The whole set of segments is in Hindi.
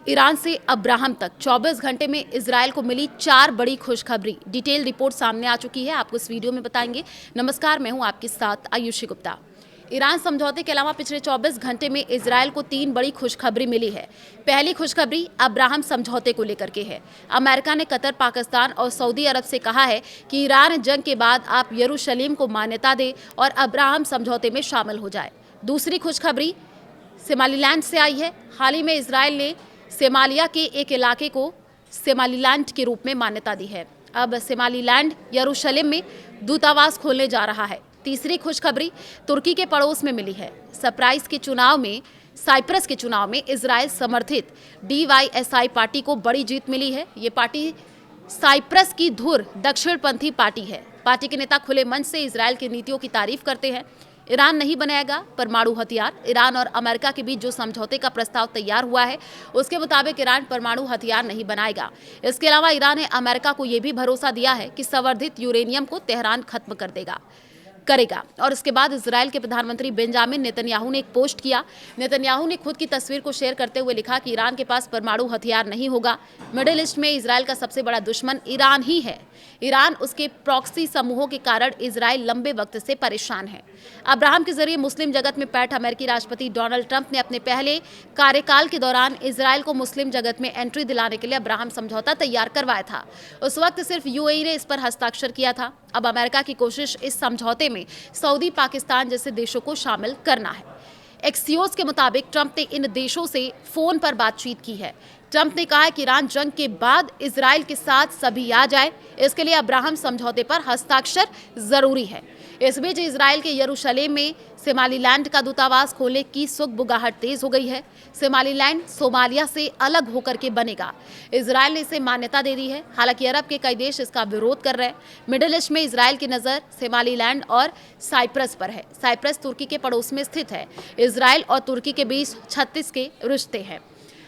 ईरान से अब्राहम तक 24 घंटे में इजरायल को मिली 4 बड़ी खुशखबरी। डिटेल रिपोर्ट सामने आ चुकी है, आपको इस वीडियो में बताएंगे। नमस्कार, मैं हूं आपके साथ आयुषी गुप्ता। ईरान समझौते के अलावा पिछले 24 घंटे में इजरायल को 3 बड़ी खुशखबरी मिली है। पहली खुशखबरी अब्राहम समझौते को लेकर के है। अमेरिका ने कतर, पाकिस्तान और सऊदी अरब से कहा है कि ईरान जंग के बाद आप यरूशलेम को मान्यता दे और अब्राहम समझौते में शामिल हो जाए। दूसरी खुशखबरी सोमालीलैंड से आई है। हाल ही में इजरायल ने सोमालिया के एक इलाके को सोमालीलैंड के रूप में मान्यता दी है। अब सोमालीलैंड यरूशलेम में दूतावास खोलने जा रहा है। तीसरी खुशखबरी तुर्की के पड़ोस में मिली है। साइप्रस के चुनाव में इजरायल समर्थित DYSI पार्टी को बड़ी जीत मिली है। ये पार्टी साइप्रस की धुर दक्षिणपंथी पार्टी है। पार्टी के नेता खुले मंच से इजरायल की नीतियों की तारीफ करते हैं। ईरान नहीं बनाएगा परमाणु हथियार। ईरान और अमेरिका के बीच जो समझौते का प्रस्ताव तैयार हुआ है उसके मुताबिक ईरान परमाणु हथियार नहीं बनाएगा। इसके अलावा ईरान ने अमेरिका को यह भी भरोसा दिया है कि संवर्धित यूरेनियम को तेहरान खत्म करेगा। और इसके बाद इजरायल के प्रधानमंत्री बेंजामिन नेतन्याहू ने एक पोस्ट किया। नेतन्याहू ने खुद की तस्वीर को शेयर करते हुए लिखा कि ईरान के पास परमाणु हथियार नहीं होगा। मिडिल ईस्ट में इजरायल का सबसे बड़ा दुश्मन ईरान ही है। ईरान उसके प्रॉक्सी समूहों के कारण इजरायल लंबे वक्त से परेशान है। अब्राहम के जरिए मुस्लिम जगत में पैठ अमेरिकी राष्ट्रपति डोनाल्ड ट्रंप ने अपने पहले कार्यकाल के दौरान इजरायल को मुस्लिम जगत में एंट्री दिलाने के लिए अब्राहम समझौता तैयार करवाया था। उस वक्त सिर्फ UAE ने इस पर हस्ताक्षर किया था। अब अमेरिका की कोशिश इस समझौते में सऊदी, पाकिस्तान जैसे देशों को शामिल करना है। एक्सियोस के मुताबिक ट्रंप ने इन देशों से फोन पर बातचीत की है। ट्रंप ने कहा कि ईरान जंग के बाद इजरायल के साथ सभी आ जाए, इसके लिए अब्राहम समझौते पर हस्ताक्षर जरूरी है। इस बीच इजरायल के यरूशलेम में सोमालीलैंड का दूतावास खोलने की सुगबुगाहट तेज हो गई है। सोमालीलैंड सोमालिया से अलग होकर के बनेगा। इजरायल ने इसे मान्यता दे दी है। हालांकि अरब के कई देश इसका विरोध कर रहे हैं। मिडिल ईस्ट में इजरायल की नज़र सोमालीलैंड और साइप्रस पर है। साइप्रस तुर्की के पड़ोस में स्थित है। इजरायल और तुर्की के बीच 36 के रिश्ते हैं।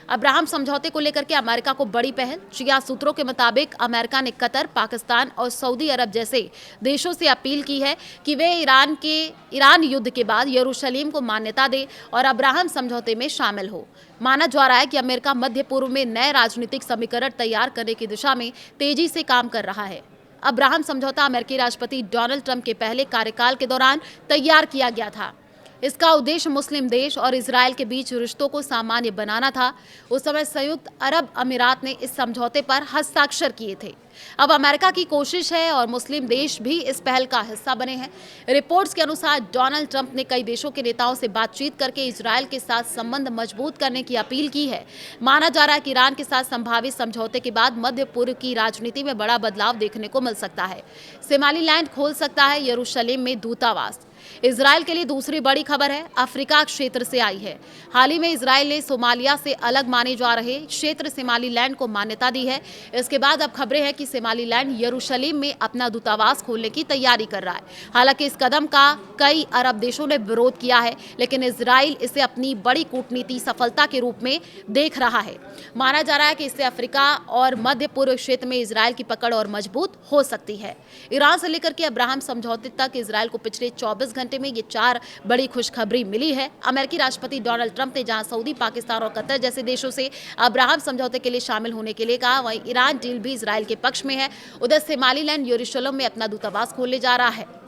अब्राहम समझौते को लेकर के अमेरिका को बड़ी पहल। चिया सूत्रों के मुताबिक अमेरिका ने कतर, पाकिस्तान और सऊदी अरब जैसे देशों से अपील की है कि वे ईरान युद्ध के बाद यरूशलेम को मान्यता दे और अब्राहम समझौते में शामिल हो। माना जा रहा है कि अमेरिका मध्य पूर्व में नए राजनीतिक समीकरण तैयार करने की दिशा में तेजी से काम कर रहा है। अब्राहम समझौता अमेरिकी राष्ट्रपति डोनाल्ड ट्रंप के पहले कार्यकाल के दौरान तैयार किया गया था। इसका उद्देश्य मुस्लिम देश और इजरायल के बीच रिश्तों को सामान्य बनाना था। उस समय संयुक्त अरब अमीरात ने इस समझौते पर हस्ताक्षर किए थे। अब अमेरिका की कोशिश है और मुस्लिम देश भी इस पहल का हिस्सा बने हैं। रिपोर्ट्स के अनुसार डोनाल्ड ट्रंप ने कई देशों के नेताओं से बातचीत करके इजरायल के साथ संबंध मजबूत करने की अपील की है। माना जा रहा है कि ईरान के साथ संभावित समझौते के बाद मध्य पूर्व की राजनीति में बड़ा बदलाव देखने को मिल सकता है। सोमालीलैंड खोल सकता है यरूशलेम में दूतावास। इजरायल के लिए दूसरी बड़ी खबर है, अफ्रीका क्षेत्र से आई है। हाल ही में इजरायल ने सोमालिया से अलग माने जा रहे क्षेत्र सोमालीलैंड को मान्यता दी है। इसके बाद अब खबरें हैं कि सोमालीलैंड यरूशलेम में अपना दूतावास खोलने की तैयारी कर रहा है। हालांकि इस कदम का कई अरब देशों ने विरोध किया है, लेकिन इजरायल इसे अपनी बड़ी कूटनीति सफलता के रूप में देख रहा है। माना जा रहा है कि इससे अफ्रीका और मध्य पूर्व क्षेत्र में इजरायल की पकड़ और मजबूत हो सकती है। ईरान से लेकर के अब्राहम समझौते तक इजरायल को पिछले 24 घंटे में ये 4 बड़ी खुशखबरी मिली है। अमेरिकी राष्ट्रपति डोनाल्ड ट्रंप ने जहां सऊदी, पाकिस्तान और कतर जैसे देशों से अब्राहम समझौते के लिए शामिल होने के लिए कहा, वहीं ईरान डील भी इजरायल के पक्ष में है। उधर सोमालीलैंड यरूशलेम में अपना दूतावास खोलने जा रहा है।